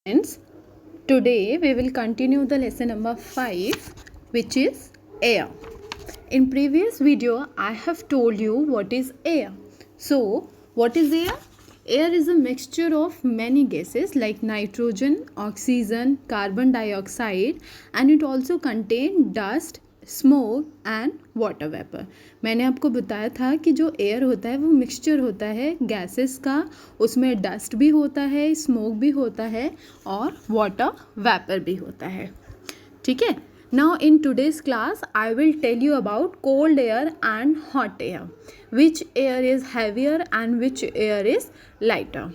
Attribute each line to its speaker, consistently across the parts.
Speaker 1: Friends, today we will continue the lesson number 5, which is air. In previous video I have told you what is air. So what is air? Air is a mixture of many gases like nitrogen, oxygen, carbon dioxide, and it also contain dust, smoke and water vapour. मैंने आपको बताया था कि जो air होता है वो mixture होता है गैसेस का. उसमें डस्ट भी होता है, स्मोक भी होता है और वाटर वेपर भी होता है. ठीक है. Now in today's class I will tell you about cold air and hot air. Which air is heavier and which air is lighter.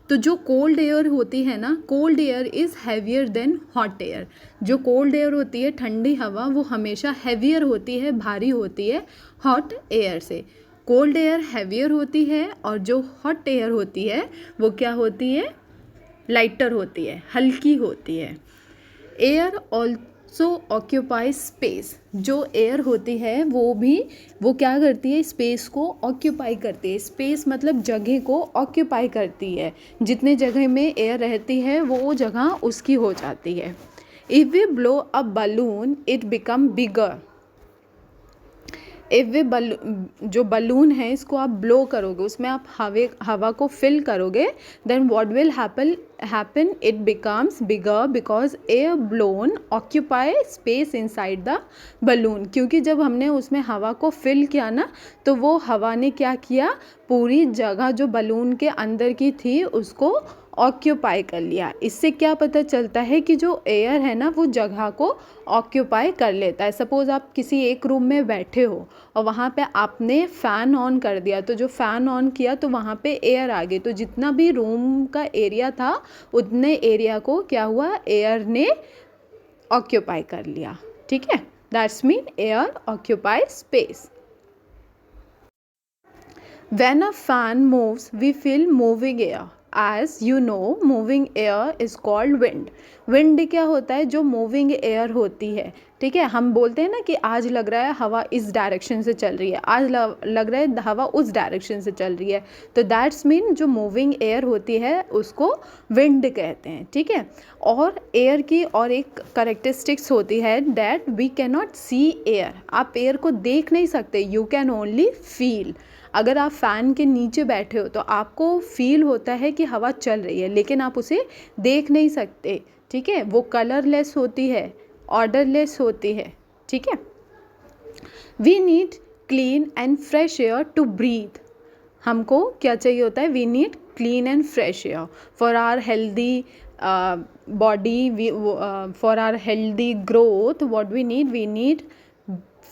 Speaker 1: तो जो कोल्ड एयर होती है ना, cold air is heavier than hot air. जो cold air होती है, ठंडी हवा, वो हमेशा हैवियर होती है, भारी होती है हॉट एयर से. कोल्ड एयर हैवियर होती है और जो हॉट एयर होती है वो क्या होती है? लाइटर होती है, हल्की होती है. Air also occupies space. जो एयर होती है वो क्या करती है? स्पेस को ऑक्यूपाई करती है. स्पेस मतलब जगह को ऑक्यूपाई करती है. जितने जगह में एयर रहती है वो जगह उसकी हो जाती है. If we blow a balloon it become bigger. If वे जो बलून है इसको आप ब्लो करोगे, उसमें आप हवा को फिल करोगे, then what will happen? It becomes bigger because air blown occupy space inside the balloon. क्योंकि जब हमने उसमें हवा को फिल किया ना, तो वो हवा ने क्या किया? पूरी जगह जो बलून के अंदर की थी उसको ऑक्यूपाई कर लिया. इससे क्या पता चलता है कि जो एयर है ना वो जगह को ऑक्यूपाई कर लेता है. सपोज़ आप किसी एक रूम में बैठे हो और वहाँ पे आपने फ़ैन ऑन कर दिया, तो जो फ़ैन ऑन किया तो वहाँ पे एयर आ गई, तो जितना भी रूम का एरिया था उतने एरिया को क्या हुआ? एयर ने ऑक्यूपाई कर लिया. ठीक है. That's mean air occupy space. When a fan moves, we feel moving air. As you know, moving air is called wind. Wind क्या होता है? जो moving air होती है. ठीक है. हम बोलते हैं ना कि आज लग रहा है हवा इस डायरेक्शन से चल रही है, आज लग रहा है हवा उस डायरेक्शन से चल रही है. तो दैट्स मीन जो मूविंग एयर होती है उसको विंड कहते हैं. ठीक है. और एयर की और एक करेक्टरिस्टिक्स होती है that we can not see air. आप एयर को देख नहीं सकते, यू कैन ओनली फील. अगर आप फ़ैन के नीचे बैठे हो तो आपको फील होता है कि हवा चल रही है, लेकिन आप उसे देख नहीं सकते. ठीक है. वो कलरलेस होती है, ऑर्डरलेस होती है. ठीक है. We need clean and fresh air to breathe. हमको क्या चाहिए होता है? We need clean and fresh air for our healthy body, for our healthy growth. What we need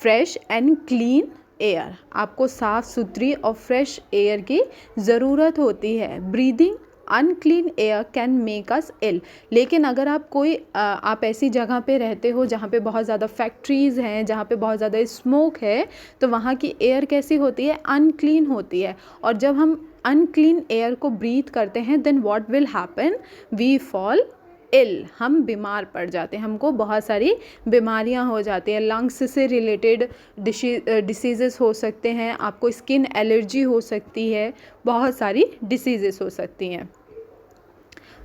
Speaker 1: fresh and clean air. आपको साफ़ सुथरी और फ्रेश एयर की ज़रूरत होती है. Breathing unclean air can make us ill. लेकिन अगर आप ऐसी जगह पे रहते हो जहाँ पे बहुत ज़्यादा फैक्ट्रीज़ हैं, जहाँ पे बहुत ज़्यादा स्मोक है, तो वहाँ की एयर कैसी होती है? अनक्लीन होती है. और जब हम अनक्लीन एयर को ब्रीथ करते हैं, then what will happen? We fall ill. हम बीमार पड़ जाते हैं, हमको बहुत सारी बीमारियां हो जाती हैं. लंग्स से रिलेटेड डिसीज़ेस हो सकते हैं, आपको स्किन एलर्जी हो सकती है, बहुत सारी डिसीज़ेस हो सकती हैं.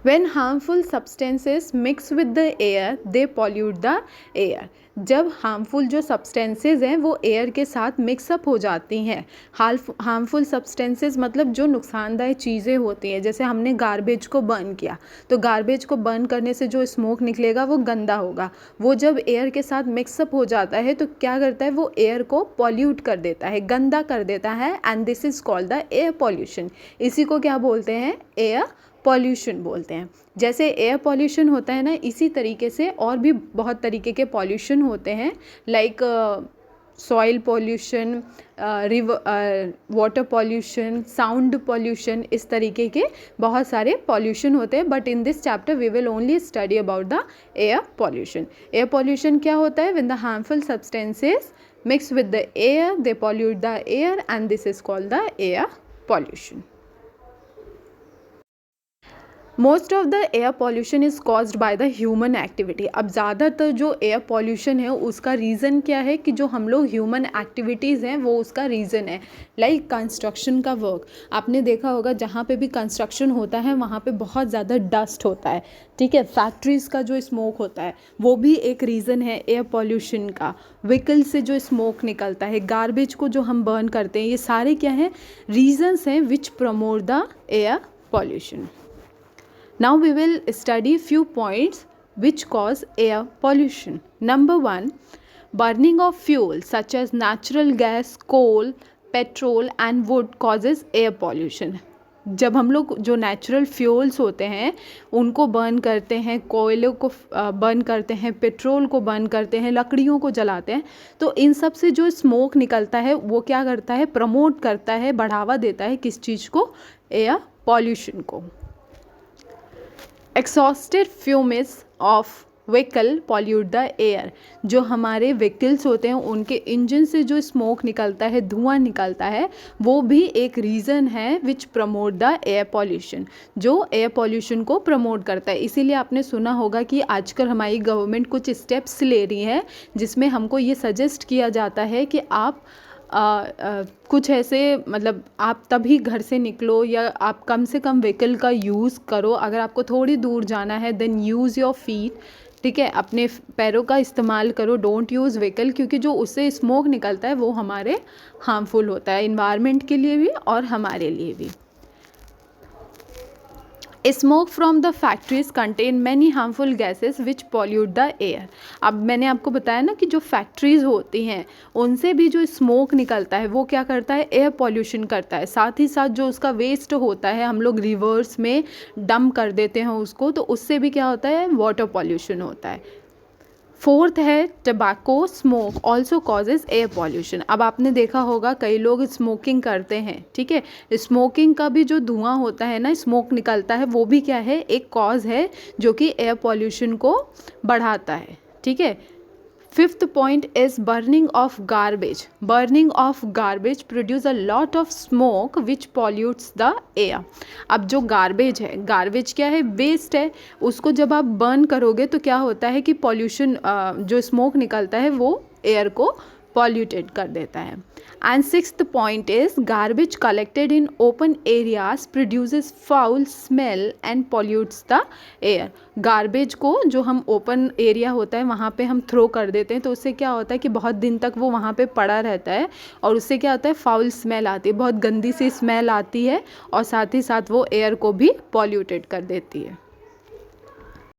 Speaker 1: When harmful substances mix with the air, they pollute the air. जब हार्मफुल जो सब्सटेंसेज हैं वो एयर के साथ मिक्सअप हो जाती हैं. हार्मफुल सब्सटेंसेज मतलब जो नुकसानदायक चीज़ें होती हैं. जैसे हमने गार्बेज को बर्न किया, तो गार्बेज को बर्न करने से जो स्मोक निकलेगा वो गंदा होगा. वो जब एयर के साथ मिक्सअप हो जाता है तो क्या करता है? वो एयर को पॉल्यूट कर देता है, गंदा कर देता है. And this is called the air pollution. इसी को क्या बोलते हैं? एयर पॉल्यूशन बोलते हैं. जैसे एयर पॉल्यूशन होता है ना, इसी तरीके से और भी बहुत तरीके के पॉल्यूशन होते हैं. Like soil pollution, water pollution, sound pollution, इस तरीके के बहुत सारे पॉल्यूशन होते हैं. But in this chapter we will only study about the air pollution. Air pollution क्या होता है? When the harmful substances mix with the air, they pollute the air and this is called the air pollution. Most of the air pollution is caused by the human activity. अब ज़्यादातर जो air pollution है उसका reason क्या है कि जो हम लोग ह्यूमन एक्टिविटीज़ हैं वो उसका रीज़न है। लाइक कंस्ट्रक्शन का वर्क, आपने देखा होगा जहाँ पे भी कंस्ट्रक्शन होता है वहाँ पे बहुत ज़्यादा डस्ट होता है, ठीक है। फैक्ट्रीज़ का जो स्मोक होता है वो भी एक रीज़न है एयर पॉल्यूशन का। व्हीकल से जो स्मोक निकलता है, गार्बेज को जो हम बर्न करते हैं, ये सारे क्या हैं, रीजंस हैं विच promote the air pollution. Now we will study few points which cause air pollution. Number 1, burning of fuel such as natural gas, coal, petrol and wood causes air pollution. जब हम लोग जो नेचुरल फ्यूल्स होते हैं उनको burn करते हैं, कोयले को बर्न करते हैं, पेट्रोल को बर्न करते हैं, लकड़ियों को जलाते हैं, तो इन सब से जो स्मोक निकलता है वो क्या करता है, प्रमोट करता है, बढ़ावा देता है किस चीज़ को, एयर पॉल्यूशन को। Exhausted fumes of vehicle pollute the air. जो हमारे व्हीकल्स होते हैं उनके इंजन से जो स्मोक निकलता है, धुआं निकलता है, वो भी एक रीज़न है विच प्रमोट द एयर पॉल्यूशन, जो एयर पॉल्यूशन को प्रमोट करता है। इसीलिए आपने सुना होगा कि आजकल हमारी गवर्नमेंट कुछ स्टेप्स ले रही है जिसमें हमको ये सजेस्ट किया जाता है कि आप कुछ ऐसे, मतलब आप तभी घर से निकलो या आप कम से कम व्हीकल का यूज़ करो। अगर आपको थोड़ी दूर जाना है देन यूज़ योर फीट, ठीक है, अपने पैरों का इस्तेमाल करो, डोंट यूज़ व्हीकल, क्योंकि जो उससे स्मोक निकलता है वो हमारे हार्मफुल होता है, इन्वायरमेंट के लिए भी और हमारे लिए भी। Smoke from the factories contain many harmful gases which pollute the air. अब मैंने आपको बताया ना कि जो फैक्ट्रीज होती हैं उनसे भी जो स्मोक निकलता है वो क्या करता है, एयर पॉल्यूशन करता है। साथ ही साथ जो उसका वेस्ट होता है हम लोग रिवर्स में डंप कर देते हैं उसको, तो उससे भी क्या होता है, वाटर पॉल्यूशन होता है। फोर्थ है tobacco smoke also causes air pollution. अब आपने देखा होगा कई लोग स्मोकिंग करते हैं, ठीक है, स्मोकिंग का भी जो धुआं होता है ना, स्मोक निकलता है, वो भी क्या है, एक कॉज है जो कि एयर पॉल्यूशन को बढ़ाता है, ठीक है। Fifth point is burning of garbage. Burning of garbage produce a lot of smoke which pollutes the air. अब जो गार्बेज है, गार्बेज क्या है, वेस्ट है, उसको जब आप बर्न करोगे तो क्या होता है कि पॉल्यूशन, जो स्मोक निकलता है वो एयर को पॉल्यूटेड कर देता है। And sixth point is garbage collected in open areas produces foul smell and pollutes the air. Garbage को जो हम ओपन एरिया होता है वहाँ पे हम थ्रो कर देते हैं तो उससे क्या होता है कि बहुत दिन तक वो वहाँ पे पड़ा रहता है और उससे क्या होता है, फाउल स्मेल आती है, बहुत गंदी सी स्मेल आती है और साथ ही साथ वो एयर को भी पॉल्यूटेड कर देती है।